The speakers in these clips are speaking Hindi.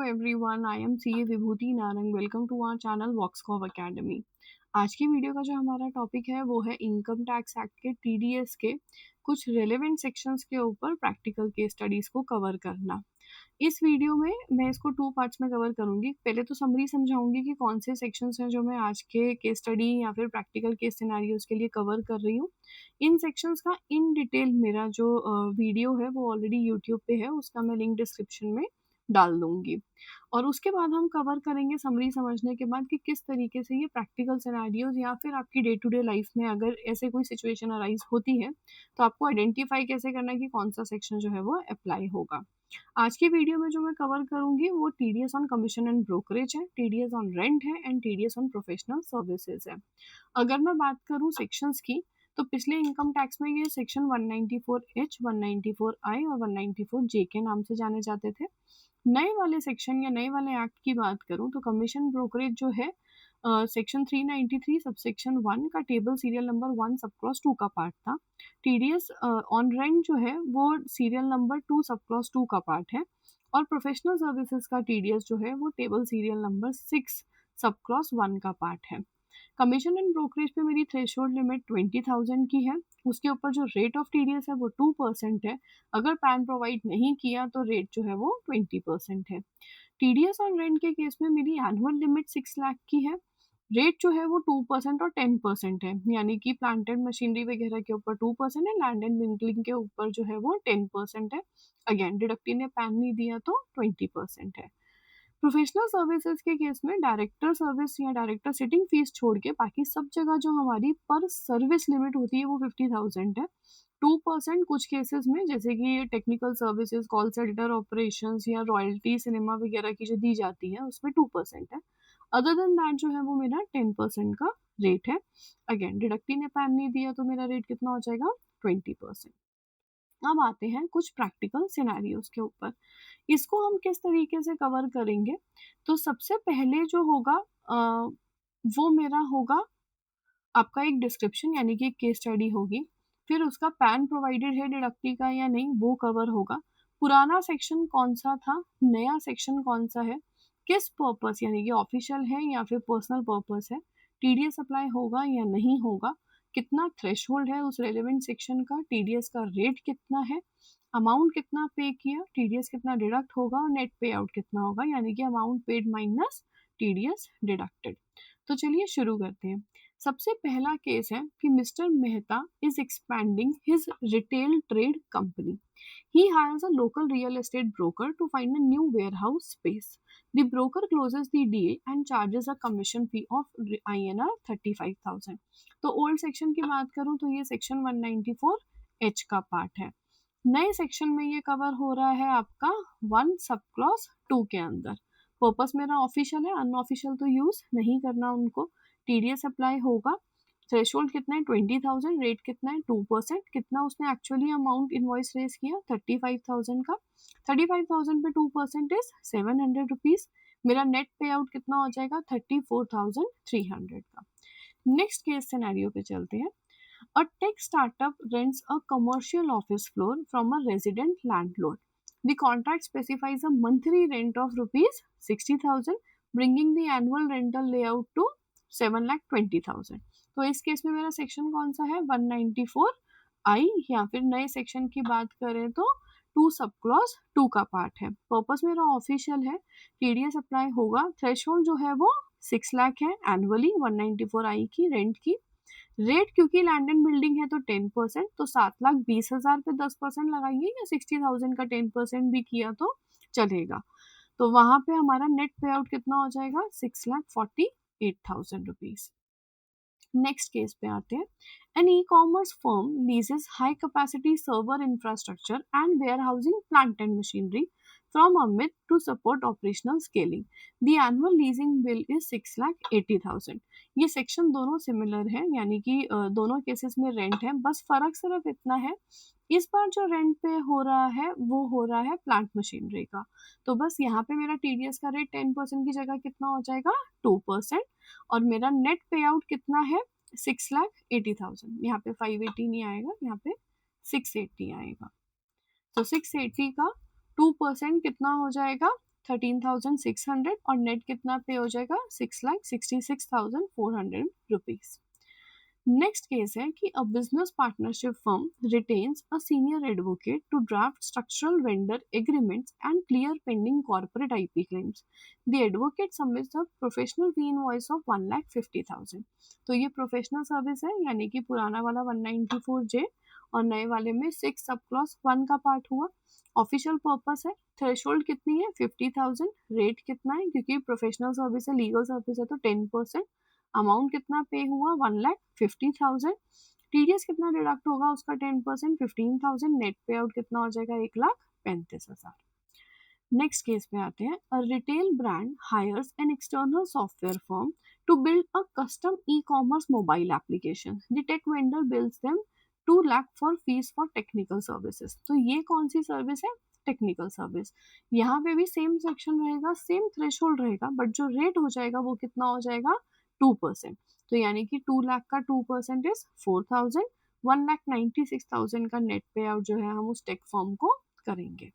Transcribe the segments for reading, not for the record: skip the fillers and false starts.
everyone, I am CA Vibhuti Narang. Welcome to our channel वॉक्सकॉव अकेडमी. आज की वीडियो का जो हमारा टॉपिक है वो है इनकम टैक्स एक्ट के टीडीएस के कुछ रेलेवेंट सेक्शंस के ऊपर प्रैक्टिकल केस स्टडीज को कवर करना. इस वीडियो में मैं इसको 2 पार्ट्स में कवर करूंगी. पहले तो समरी समझाऊंगी कि कौन से सेक्शंस हैं जो मैं आज के केस स्टडी या फिर प्रैक्टिकल केस सिनेरियोज के लिए कवर कर रही हूँ. इन सेक्शंस का इन डिटेल मेरा जो वीडियो है वो ऑलरेडी यूट्यूब पे है, उसका मैं लिंक डिस्क्रिप्शन में डाल दूंगी. और उसके बाद हम कवर करेंगे समरी समझने के बाद कि किस तरीके से ये प्रैक्टिकल सिनेरियोज या फिर आपकी डे टू डे लाइफ में अगर ऐसे कोई सिचुएशन अराइज होती है तो आपको आइडेंटिफाई कैसे करना है कि कौन सा सेक्शन जो है वो अप्लाई होगा. आज की वीडियो में जो मैं कवर करूंगी वो TDS on commission and brokerage है, टीडीएस ऑन रेंट है and TDS on professional services है. अगर मैं बात करूं सेक्शंस की तो पिछले इनकम टैक्स में ये सेक्शन 194H, 194I और 194J के नाम से जाने जाते थे. नए वाले सेक्शन या नए वाले एक्ट की बात करूं तो कमीशन ब्रोकरेज जो है सेक्शन 393 सबसेक्शन 1 का टेबल सीरियल नंबर 1 सब क्रॉस 2 का पार्ट था. टीडीएस ऑन रेंट जो है वो सीरियल नंबर 2 सब क्रॉस 2 का पार्ट है और प्रोफेशनल सर्विसेज का टीडीएस जो है वो टेबल सीरियल नंबर 6 सब क्रॉस 1 का पार्ट है. कमीशन एंड ब्रोकरेज पे मेरी थ्रेशोल्ड लिमिट 20,000 की है. उसके ऊपर जो रेट ऑफ टीडीएस है वो 2% है. अगर पैन प्रोवाइड नहीं किया तो रेट जो है वो 20% है. टीडीएस ऑन रेंट के केस में मेरी एनुअल लिमिट 6 लाख की है. रेट जो है वो 2% और 10% है, यानी कि प्लांट एंड मशीनरी वगैरह के ऊपर 2% है, लैंड एंड बिल्डिंग के ऊपर जो है वो 10% है. अगेन डिडक्टी ने पैन नहीं दिया तो 20% है. प्रोफेशनल सर्विसेज के केस में डायरेक्टर सर्विस या डायरेक्टर सिटिंग फीस छोड़ के बाकी सब जगह जो हमारी पर सर्विस लिमिट होती है वो 50,000 है. 2% कुछ केसेस में जैसे कि technical services, call centre operations या रॉयल्टी सिनेमा वगैरह की जो दी जाती है उसमें 2% है. अदर देन दैट जो है वो मेरा 10% का रेट है. अगेन डिडक्टी ने पैन नहीं दिया तो मेरा रेट कितना हो जाएगा 20%. अब आते हैं कुछ प्रैक्टिकल सिनेरियोज के ऊपर. इसको हम किस तरीके से कवर करेंगे तो सबसे पहले जो होगा वो मेरा होगा आपका एक डिस्क्रिप्शन, यानी कि केस स्टडी होगी. फिर उसका पैन प्रोवाइडेड है डिडक्टी का या नहीं वो कवर होगा. पुराना सेक्शन कौन सा था, नया सेक्शन कौन सा है, किस पर्पस यानी कि ऑफिशियल है या फिर पर्सनल पर्पस है, टीडीएस अप्लाई होगा या नहीं होगा, कितना थ्रेशोल्ड है उस रेलेवेंट सेक्शन का, टीडीएस का रेट कितना है, अमाउंट कितना पे किया, टीडीएस कितना डिडक्ट होगा और नेट पे आउट कितना होगा, यानी कि amount paid minus TDS deducted. तो चलिए शुरू करते हैं. सबसे पहला केस है कि mister Mehta is expanding his retail trade company. He hires a local real estate broker to find a new warehouse space. The broker closes the deal and charges a commission fee of INR 35,000. तो ओल्ड सेक्शन की बात करूं तो ये सेक्शन 194H का पार्ट है. नए सेक्शन में ये कवर हो रहा है आपका 1 सब क्लॉज 2 के अंदर. पर्पस मेरा ऑफिशियल है, अनऑफिशियल तो यूज नहीं करना उनको. टीडीएस अप्लाई होगा. थ्रेशोल्ड कितना है 20,000, रेट कितना है 2%. कितना उसने एक्चुअली अमाउंट इनवॉइस रेज किया 35,000 का. 35,000 पे 2% इज 700 रुपीज. मेरा नेट पे आउट कितना हो जाएगा 34,300 का. नेक्स्ट केस सिनेरियो पे चलते हैं. A tech startup rents a commercial office floor from a resident landlord. The contract specifies a monthly rent of rupees 60,000, bringing the annual rental layout to 7,20,000. तो इस केस में मेरा सेक्शन कौन सा है 194I, या फिर नए सेक्शन की बात करें तो 2 सब क्लॉज 2 का पार्ट है. पर्पस मेरा ऑफिशियल है. टीडीएस अप्लाई होगा. थ्रेशोल्ड जो है वो 6 लाख है एनुअली 194I की रेंट की. रेट क्योंकि लैंड एंड बिल्डिंग है तो 10%, तो 7,20,000 पे 10% लगाइए या 60,000 का 10% भी किया तो चलेगा. तो वहां पे हमारा नेट पे आउट कितना हो जाएगा 6,48,000 रुपीज. नेक्स्ट केस पे आते हैं. An e commerce firm leases high capacity server infrastructure and warehousing plant and machinery from Amit to support operational scaling. The annual leasing bill is 6,80,000. ये सेक्शन दोनों सिमिलर है, यानी कि दोनों केसेस में रेंट है. बस फर्क सिर्फ इतना है, इस बार जो रेंट पे हो रहा है वो हो रहा है प्लांट मशीनरी का. तो बस यहाँ पे मेरा टीडीएस का रेट 10% की जगह कितना हो जाएगा 2%. और मेरा नेट पे आउट कितना है 6,80,000. यहाँ पे 580 नहीं आएगा, यहाँ पे 680 आएगा. तो 680 का 2% कितना हो जाएगा 13,600 और नेट कितना पे हो जाएगा 6,66,400 रुपीज। नेक्स्ट केस है कि a business partnership firm retains a senior advocate to draft structural vendor agreements and clear pending corporate IP claims. The advocate submits a professional fee invoice of 1,50,000। तो ये प्रोफेशनल सर्विस है, यानी कि पुराना वाला 194J और नए वाले में 6 सब क्लॉज 1 का पार्ट हुआ। ऑफिशियल पर्पस है, थ्रेशोल्ड कितनी है 50,000, रेट कितना है क्योंकि प्रोफेशनल सर्विस है, लीगल सर्विस है तो 10%, अमाउंट कितना पे हुआ 1,50,000, टीडीएस कितना डिडक्ट होगा उसका 10% 15,000, नेट पे आउट कितना हो जाएगा 1,35,000। नेक्स्ट केस पे आते हैं। A retail brand hires an external software firm to build a custom e commerce mobile application. The tech vendor bills them 2 lakh for fees for technical services. तो ये कौन सी सर्विस है, टेक्निकल सर्विस। यहाँ पे भी सेम सेक्शन रहेगा, सेम थ्रेशोल्ड रहेगा, बट जो रेट हो जाएगा वो कितना हो जाएगा 2%। तो यानी कि 2 लाख का 2% इज 4,000, 1,96,000 का नेट पे आउट जो है हम उस टेक फर्म को करेंगे।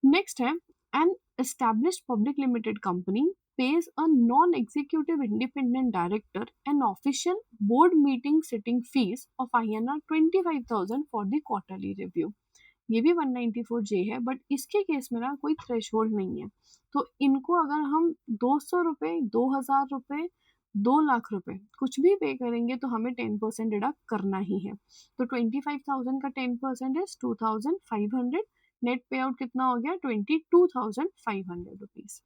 नेक्स्ट है, an established public limited company pays a non-executive independent director an official board meeting sitting fees of INR 25,000 for the quarterly review। ये भी 194J है, बट इसके केस में ना कोई थ्रेशोल्ड नहीं है। तो इनको अगर हम 200 रुपये, 2,000 रुपये, 2 लाख रुपए कुछ भी पे करेंगे तो हमें 10% डिडक्ट करना ही है। तो 25,000 का 10% इज 2,500, नेट पे आउट कितना हो गया 22,500 rupees.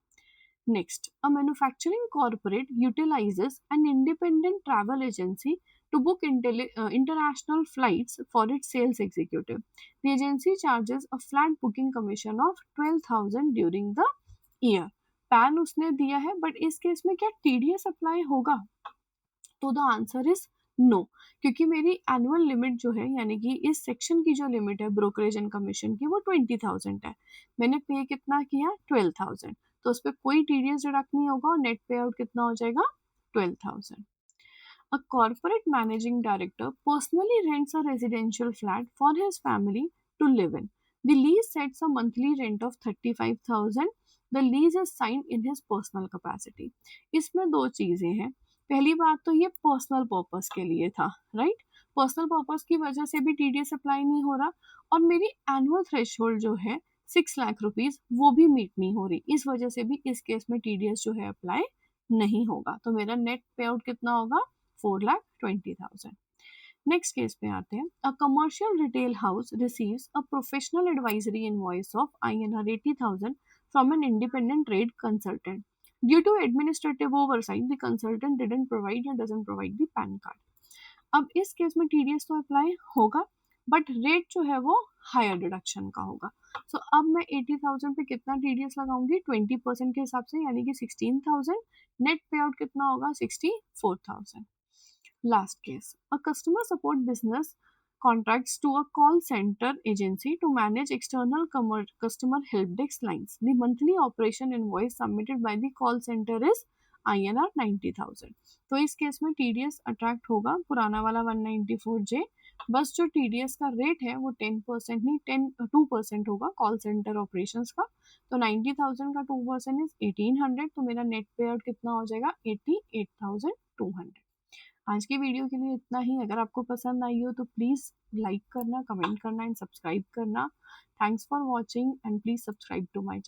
Next, a manufacturing corporate utilizes an independent travel agency to book international flights for its sales executive. The agency charges a flat booking commission of 12,000 during the year. Pan उसने दिया है, बट इस केस में क्या टीडीएस अप्लाई होगा? तो द आंसर इज नो, क्योंकि मेरी एनुअल लिमिट जो है, यानी कि इस सेक्शन की जो लिमिट है ब्रोकरेज एंड कमीशन की, वो 20,000 है। मैंने पे कितना किया 12,000, तो उस पर कोई टीडीएस डिडक्ट नहीं होगा और नेट पे आउट कितना हो जाएगा 12,000। A corporate managing director personally rents a residential flat for his family to live in. The lease sets a monthly rent of 35,000. The lease is signed in his personal capacity. इसमें दो चीजें हैं। पहली बात तो ये पर्सनल पर्पस के लिए था, राइट। पर्सनल पर्पस की वजह से भी टीडीएस अप्लाई नहीं हो रहा, और मेरी एनुअल थ्रेशोल्ड जो है 6 लाख रुपीज वो भी मीट नहीं हो रही, इस वजह से भी इस केस में टीडीएस जो है अप्लाई नहीं होगा। तो मेरा नेट पे आउट कितना होगा 4,20,000। नेक्स्ट केस पे आते हैं। A commercial retail house receives a professional advisory invoice of INR 80,000 from an independent trade consultant. Due to administrative oversight the consultant didn't provide या doesn't provide the PAN card. अब इस केस में टीडीएस तो अप्लाई होगा, बट रेट जो है वो हायर डिडक्शन का होगा। सो अब मैं 80,000 पे कितना टीडीएस लगाऊंगी 20% के हिसाब से, यानी कि 16,000। नेट पे आउट कितना होगा 64,000। Last case, a customer support business contracts to a call center agency to manage external customer help desk lines. The monthly operation invoice submitted by the call center is INR 90,000। तो इस केस में TDS अट्रैक्ट होगा, पुराना वाला 194J, बस जो TDS का रेट है वो 10% नहीं 2% होगा कॉल सेंटर ऑपरेशंस का। तो 90,000 का 2% इज 1,800, तो मेरा नेट पे आउट कितना हो जाएगा 88,200। आज की वीडियो के लिए इतना ही। अगर आपको पसंद आई हो तो प्लीज़ लाइक करना, कमेंट करना एंड सब्सक्राइब करना। Thanks for watching and please subscribe to my channel.